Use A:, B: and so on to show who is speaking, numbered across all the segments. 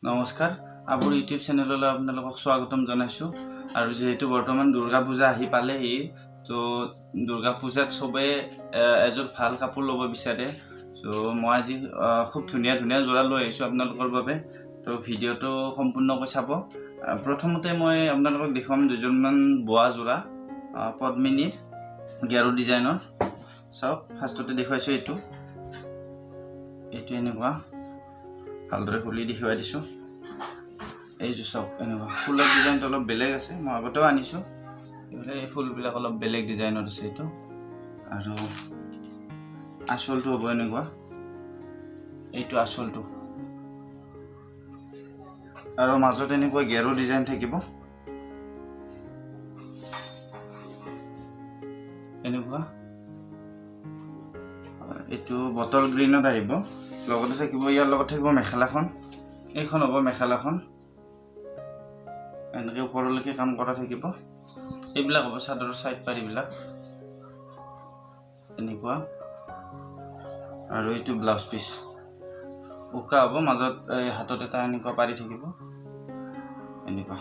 A: নমস্কাৰ আবুৰ ইউটিউব চেনেললৈ আপোনালোকক স্বাগতম জনাইছো আৰু যেহেতু বৰ্তমান দুৰ্গা পূজা আহি পালেহি তো দুৰ্গা পূজাত সবে এযোৰ ভাল কাপোৰ ল'ব বিচাৰে তো মই আজি খুব ধুনীয়া ধুনীয়া জোৰা লৈ আহিছো আপোনালোকৰ বাবে তো ভিডিওটো সম্পূৰ্ণকৈ চাব প্ৰথমতে মই আপোনালোকক দেখাম দুজনমান বোৱা জোৰা পদ্মিনীৰ গেৰু ডিজাইনৰ সব ফাৰ্ষ্টতে দেখাইছো এইটো এনেকুৱা ভালদৰে খুলি দেখুৱাই দিছো এই যে সব এনেকুৱা ফুলৰ ডিজাইনটো অলপ বেলেগ আছে মই আগতেও আনিছো এই ফুলবিলাক অলপ বেলেগ ডিজাইনৰ আছে এইটো আৰু আসলটো হ'ব এনেকুৱা এইটো আসলটো আৰু মাজত এনেকুৱা গেৰু ডিজাইন থাকিব এনেকুৱা এইটো বটল গ্ৰীনত আহিব লগতে থাকিব ইয়াৰ লগত থাকিব মেখেলাখন এইখন হ'ব মেখেলাখন এনেকৈ ওপৰলৈকে কাম কৰা থাকিব এইবিলাক হ'ব চাদৰৰ সাইড পাৰিবিলাক এনেকুৱা আৰু এইটো ব্লাউজ পিস উকা হ'ব মাজত হাতত এটা এনেকুৱা পাৰি থাকিব এনেকুৱা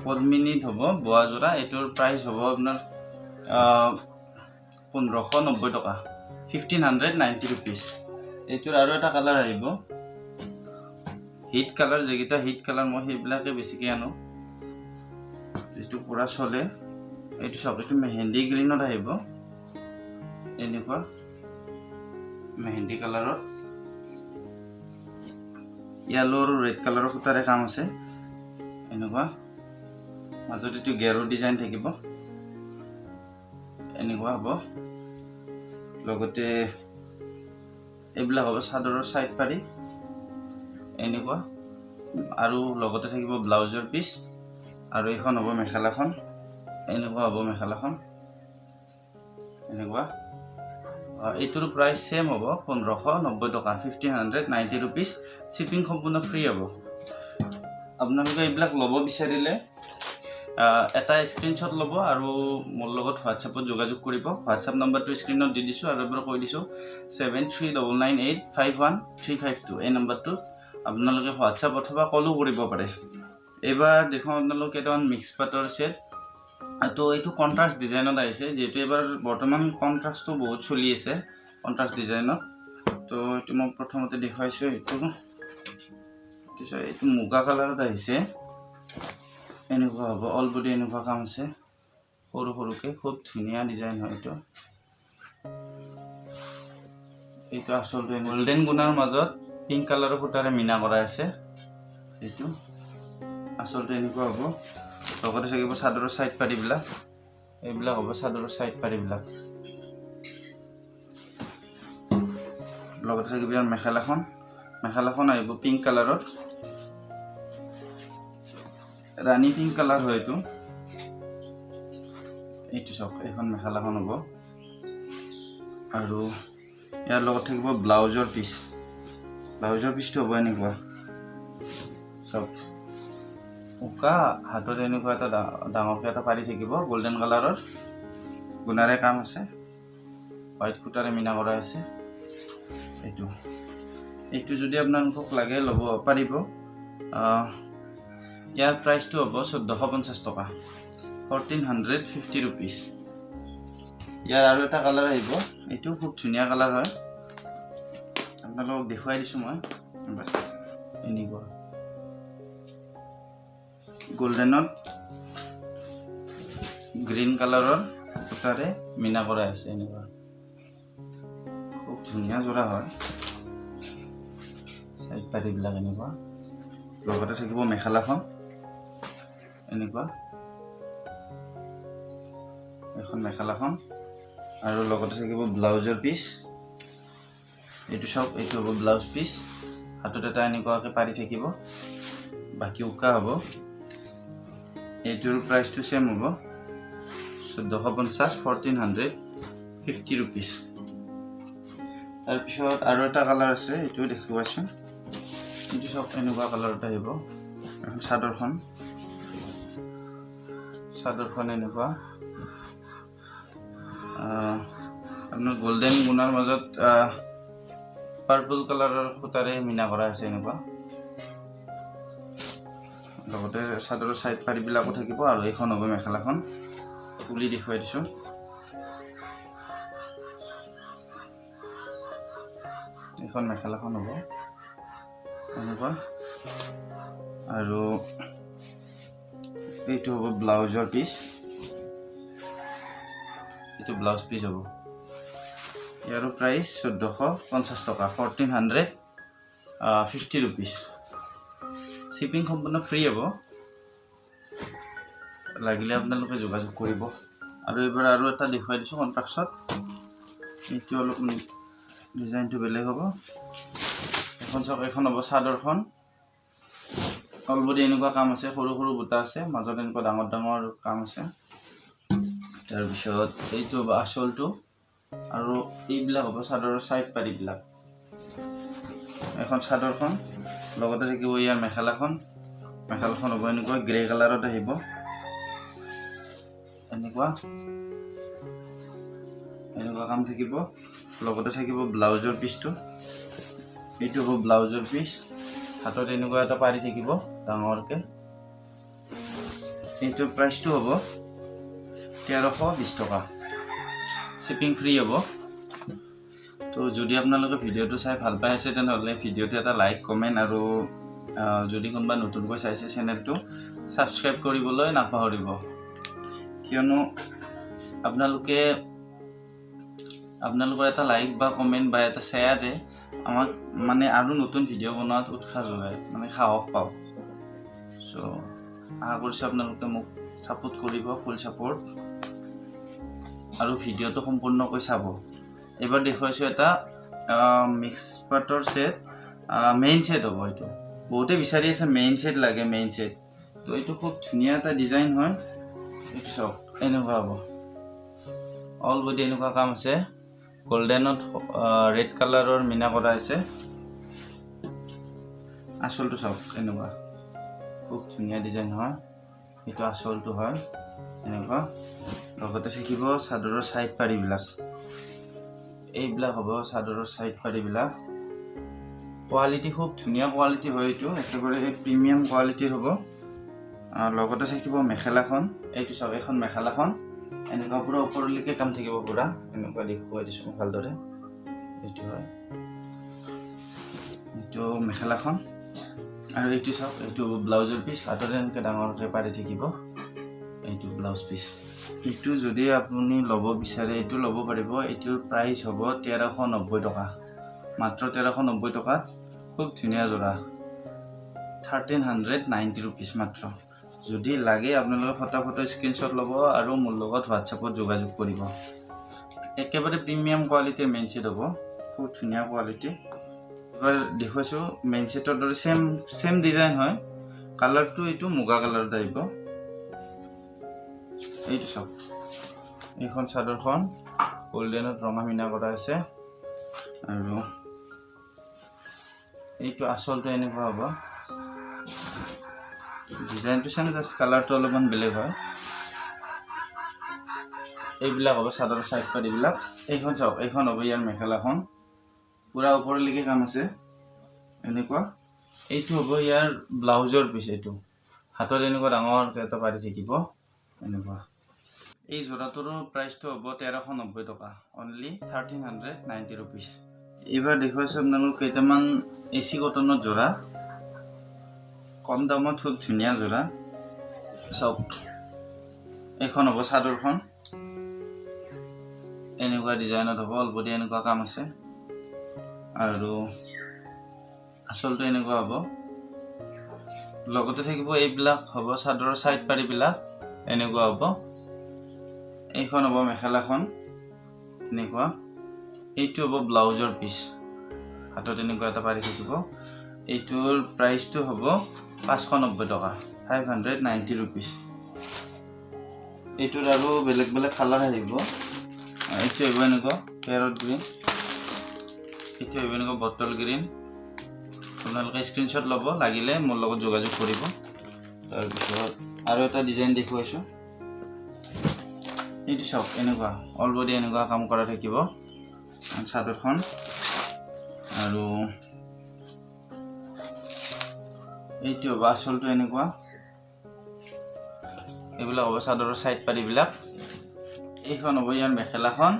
A: পদ্মিনীত হ'ব বোৱা জোৰা এইটোৰ প্ৰাইস হ'ব আপোনাৰ 1590 টকা 1590 rupees এইটোৰ আৰু এটা কালাৰ আহিব হিট কালাৰ যেগিটা হিট কালাৰ মই সেইবিলাকে বেছিকৈ আনো এইটো পুৰা চলে এইটো সব এইটো মেহেন্দি গ্ৰীনত আহিব এনেকুৱা মেহেন্দি কালাৰৰ য়েলো আৰু ৰেড কালাৰৰ সূতাৰে কাম আছে এনেকুৱা মাজত এইটো গেৰু ডিজাইন থাকিব এনেকুৱা হ'ব লগতে এইবিলাক হ'ব চাদৰৰ সাইড পাৰি এনেকুৱা আৰু লগতে থাকিব ব্লাউজৰ পিস আৰু এইখন হ'ব মেখেলাখন এনেকুৱা হ'ব মেখেলাখন এনেকুৱা এইটোৰ প্ৰাইস সেম হ'ব 1590 টকা 1590 rupees শিপিং সম্পূৰ্ণ ফ্ৰী হ'ব আপোনালোকে এইবিলাক ল'ব বিচাৰিলে এটা স্ক্ৰিনশ্বট ল'ব আৰু মোৰ লগত হোৱাটছআপত যোগাযোগ কৰিব হোৱাটছআপ নম্বৰটো স্ক্ৰিনত দি দিছো আৰু এবাৰ কৈ দিছো 7399851352 এই নম্বৰটো আপোনালোকে হোৱাটছআপ অথবা কলো কৰিব পাৰে এবাৰ দেখো আপোনালোক কেইটামান মিক্সপাটৰ সেট তো এইটো কন্ট্ৰাস্ট ডিজাইনত আহিছে যেটো এবাৰ বৰ্তমান কন্ট্ৰাস্টটো বহুত চলি আছে কন্ট্ৰাস্ট ডিজাইনত তো এইটো মই প্ৰথমতে দেখাইছো এইটো মুগা কালাৰত আহিছে এনেকুৱা হ'ব অল বডি এনেকুৱা কাম আছে সৰু সৰুকে খুব ধুনীয়া ডিজাইন হয় এইটো আসলটো গোল্ডেন গুণাৰ মাজত পিংক কালাৰৰ সূতাৰে মিনা কৰা আছে এইটো আসলটো এনেকুৱা হ'ব লগতে থাকিব চাদৰৰ সাইড পাৰিবিলাক এইবিলাক হ'ব চাদৰৰ সাইড পাৰিবিলাক লগতে থাকিব ইয়াৰ মেখেলাখন আহিব পিংক কালাৰত ৰাণী পিংক কালাৰ হয় এইটো সব এখন মেখেলাখন হ'ব আৰু ইয়াৰ লগত থাকিব ব্লাউজৰ পিসটো হ'ব এনেকুৱা সব উকা হাতত এনেকুৱা এটা ডাঙৰকে এটা পাৰি থাকিব গোল্ডেন কালাৰৰ গুণাৰে কাম আছে হোৱাইট সূতাৰে মিনা কৰা আছে এইটো যদি আপোনালোকক লাগে ল'ব পাৰিব ইয়াৰ প্ৰাইসটো হ'ব 1450 টকা 1450 rupees ইয়াৰ আৰু এটা কালাৰ আহিব এইটো খুব ধুনীয়া কালাৰ হয় আপোনালোকক দেখুৱাই দিছো মই এনেকুৱা গোল্ডেনত গ্ৰীন কালাৰৰ সূতাৰে মিনা কৰা আছে এনেকুৱা খুব ধুনীয়া জোৰা হয় সাইড পাৰিবিলাক এনেকুৱা লগতে থাকিব মেখেলাখন এনেকুৱা এখন মেখেলাখন আৰু লগতে থাকিব ব্লাউজৰ পিস এইটো সব এইটো হ'ব ব্লাউজ পিস হাতত এটা এনেকুৱাকে পাৰি থাকিব বাকি উকা হ'ব এইটোৰ প্ৰাইসটো সেম হ'ব 1450 1450 rupees তাৰ পিছত আৰু এটা কালাৰ আছে এইটো দেখুৱাইছো এইটো সব এনেকুৱা কালাৰত আহিব এখন চাদৰখন এনেকুৱা আপোনাৰ গোল্ডেন গুণাৰ মাজত পাৰ্পল কালাৰৰ সূতাৰে মিনা কৰা আছে এনেকুৱা লগতে চাদৰৰ সাইড পাৰিবিলাকো থাকিব আৰু এইখন হ'ব মেখেলাখন খুলি দেখুৱাই দিছো এইখন মেখেলাখন হ'ব এনেকুৱা আৰু এইটো হ'ব ব্লাউজৰ পিস এইটো ব্লাউজ পিস হ'ব ইয়াৰো প্ৰাইস 1450 টকা 1450 rupees শিপিং সম্পূৰ্ণ ফ্ৰী হ'ব লাগিলে আপোনালোকে যোগাযোগ কৰিব আৰু এবাৰ আৰু এটা দেখুৱাই দিছো কন্ট্ৰাক্টত এইটো অলপ ডিজাইনটো বেলেগ হ'ব এখন সব এখন হ'ব চাদৰখন অলবডি এনেকুৱা কাম আছে সৰু সৰু বুটা আছে মাজত এনেকুৱা ডাঙৰ ডাঙৰ কাম আছে তাৰ পিছত এইটো হ'ব আঁচলটো আৰু এইবিলাক হ'ব চাদৰৰ সাইড পাৰিবিলাক এখন চাদৰখন লগতে থাকিব ইয়াৰ মেখেলাখন হ'ব এনেকুৱা গ্ৰে কালাৰত আহিব এনেকুৱা কাম থাকিব লগতে থাকিব ব্লাউজৰ পিসটো এইটো হ'ব ব্লাউজৰ পিস হাতত এনেকুৱা এটা পাৰি থাকিব ডাঙৰকে এইটো প্ৰাইসটো হ'ব 1320 টকা শিপিং ফ্ৰী হ'ব তো যদি আপোনালোকে ভিডিওটো চাই ভাল পাই আছে তেনহলে ভিডিওটো এটা লাইক কমেন্ট আৰু যদি কোনবা নতুনকৈ চাইছে চেনেলটো সাবস্ক্ৰাইব কৰিবলৈ নাপাহৰিব কিয়নো আপোনালোকৰ এটা লাইক বা কমেন্ট বা এটা শেয়াৰে আমাক মানে আৰু নতুন ভিডিও বনোৱাত উৎসাহ যোগায় মানে সাহস পাওঁ সো আশা কৰিছো আপোনালোকে মোক সাপোৰ্ট কৰিব ফুল সাপোৰ্ট আৰু ভিডিওটো সম্পূৰ্ণকৈ চাব এবাৰ দেখুৱাইছো এটা মিক্সপাটৰ সেট মেইন সেট হ'ব এইটো বহুতে বিচাৰি আছে মেইন সেট লাগে মেইন সেট তো এইটো খুব ধুনীয়া এটা ডিজাইন হয় এইটো সব এনেকুৱা হ'ব অল বডি এনেকুৱা কাম আছে গোল্ডেনত ৰেড কালাৰৰ মিনা কৰা আছে আসলটো সব এনেকুৱা খুব ধুনীয়া ডিজাইন হয় এইটো আসলটো হয় এনেকুৱা লগতে থাকিব চাদৰৰ সাইড পাৰিবিলাক এইবিলাক হ'ব চাদৰৰ সাইড পাৰিবিলাক কোৱালিটি খুব ধুনীয়া কোৱালিটি হয় এইটো একেবাৰে প্ৰিমিয়াম কোৱালিটিৰ হ'ব লগতে থাকিব মেখেলাখন এইটো সব এখন মেখেলাখন এনেকুৱা পুৰা ওপৰলৈকে কাম থাকিব পুৰা এনেকুৱা দেখুৱাই দিছো ভালদৰে এইটো হয় এইটো মেখেলাখন আৰু এইটো সব এইটো ব্লাউজৰ পিস হাতৰে এনেকৈ ডাঙৰকৈ পাৰি থাকিব এইটো ব্লাউজ পিস এইটো যদি আপুনি ল'ব বিচাৰে এইটো ল'ব পাৰিব এইটোৰ প্ৰাইস হ'ব 1390 টকা মাত্ৰ 1390 টকা খুব ধুনীয়া জোৰা 1390 rupees মাত্ৰ যদি লাগে আপোনালোকে ফটাফট স্ক্ৰিনশ্বট ল'ব আৰু মোৰ লগত হোৱাটছআপত যোগাযোগ কৰিব একেবাৰে প্ৰিমিয়াম কোৱালিটিৰ মেইন সেট হ'ব খুব ধুনীয়া কোৱালিটি এবাৰ দেখুৱাইছো মেইন সেটৰ দৰে সেম ডিজাইন হয় কালাৰটো এইটো মুগা কালাৰত আহিব এইটো সব এইখন চাদৰখন গোল্ডেনত ৰঙা মিনা কৰা আছে আৰু এইটো আসলটো এনেকুৱা হ'ব ডিজাইনটো সেম জাস্ট কালাৰটো অলপমান বেলেগ হয় এইবিলাক হ'ব চাদৰৰ সাইড পাৰিবিলাক এইখন সব এইখন হ'ব ইয়াৰ মেখেলাখন পুৰা ওপৰলৈকে কাম আছে এনেকুৱা এইটো হ'ব ইয়াৰ ব্লাউজৰ পিস এইটো হাতত এনেকুৱা ডাঙৰকৈ এটা পাৰি থাকিব এনেকুৱা এই জোৰাটোৰ প্ৰাইসটো হ'ব 1390 টকা অনলি 1390 rupees এবাৰ দেখুৱাইছো আপোনালোক কেইটামান এসি কটনৰ জোৰা কম দামত খুব ধুনীয়া জোৰা সব এখন হ'ব চাদৰখন এনেকুৱা ডিজাইনত হ'ব অলবডি এনেকুৱা কাম আছে আৰু আসলটো এনেকুৱা হ'ব লগতে থাকিব এইবিলাক হ'ব চাদৰৰ সাইড পাৰিবিলাক এনেকুৱা হ'ব এইখন হ'ব মেখেলাখন এনেকুৱা এইটো হ'ব ব্লাউজৰ পিস হাতত এনেকুৱা এটা পাৰি থাকিব এইটোৰ প্ৰাইসটো হ'ব 590 টকা 590 rupees এইটোৰ আৰু বেলেগ বেলেগ কালাৰ আহিব এইটো হ'ব এনেকুৱা প্যাৰট গ্ৰীণ এইটো হ'ব এনেকুৱা বটল গ্ৰীণ আপোনালোকে স্ক্ৰিনশ্বট ল'ব লাগিলে মোৰ লগত যোগাযোগ কৰিব তাৰ পিছত আৰু এটা ডিজাইন দেখুৱাইছো এইটো সব এনেকুৱা অলবডি এনেকুৱা কাম কৰা থাকিব চাদৰখন আৰু এইটো হ'ব আচলটো এনেকুৱা এইবিলাক হ'ব চাদৰৰ সাইড পাৰিবিলাক এইখন হ'ব ইয়াৰ মেখেলাখন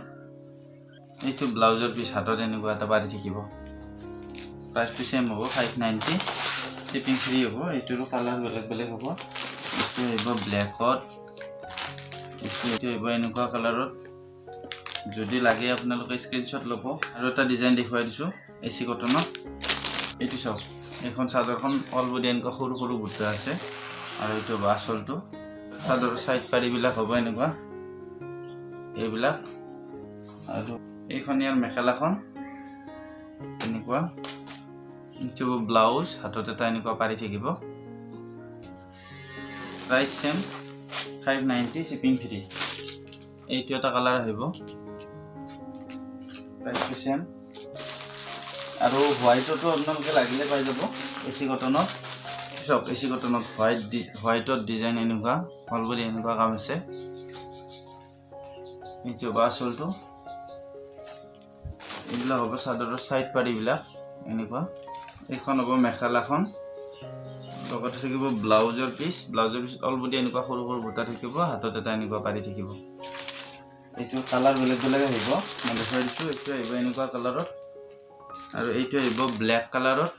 A: এইটো ব্লাউজৰ পিছ হাতত এনেকুৱা এটা পাৰি থাকিব প্ৰাইচটো সেম হ'ব 590 শিপিং ফ্ৰী হ'ব এইটোৰ কালাৰ বেলেগ হ'ব এইটো হ'ব ব্ল্যাকত এইটো হ'ব এনেকুৱা কালাৰত যদি লাগে আপোনালোকে স্ক্ৰিনশ্বট ল'ব আৰু এটা ডিজাইন দেখুৱাই দিছো এসি কটনৰ এইটো চাওক এখন চাদৰখন অলৰেডি এনেকুৱা সৰু বুটা আছে আৰু এইটো হ'ব আচলটো চাদৰৰ সাইড পাৰিবিলাক হ'ব এনেকুৱা এইবিলাক আৰু এইখন ইয়াৰ মেখেলাখন এনেকুৱা এইটো ব্লাউজ হাতত এটা এনেকুৱা পাৰি থাকিব প্ৰাইস সেম 590 শিপিং ফ্ৰী এইটো এটা কালাৰ আহিব প্ৰাইসটো সেম আৰু হোৱাইটতো আপোনালোকে লাগিলে পাই যাব এসি কটনত সব এসি কটনত হোৱাইটত ডিজাইন এনেকুৱা অলৰেডি এনেকুৱা কাম আছে এইটো আচলটো এইবিলাক হ'ব চাদৰৰ সাইড পাৰিবিলাক এনেকুৱা এইখন হ'ব মেখেলাখন লগত থাকিব ব্লাউজৰ পিস অলৰেডি এনেকুৱা সৰু বুটা থাকিব হাতত এটা এনেকুৱা পাৰি থাকিব এইটো কালাৰ বেলেগ আহিব মই দেখাই দিছো এইটো আহিব এনেকুৱা কালাৰত আৰু এইটো আহিব ব্ল্যাক কালাৰত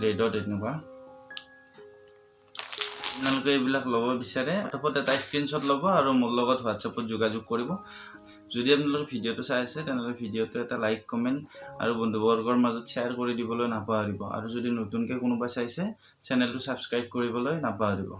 A: ৰেডত এনেকুৱা আপোনালোকে এইবিলাক ল'ব বিচাৰে ফটোত এটা স্ক্ৰিনশ্বট ল'ব আৰু মোৰ লগত হোৱাটছএপত যোগাযোগ কৰিব যদি আপোনালোকে ভিডিঅ'টো চাই আছে তেনহলে ভিডিঅ'টো এটা লাইক কমেন্ট আৰু বন্ধুবৰ্গৰ মাজত শ্বেয়াৰ কৰি দিবলৈ নাপাহৰিব আৰু যদি নতুনকৈ কোনোবা চাইছে চেনেলটো সাবস্ক্ৰাইব কৰিবলৈ নাপাহৰিব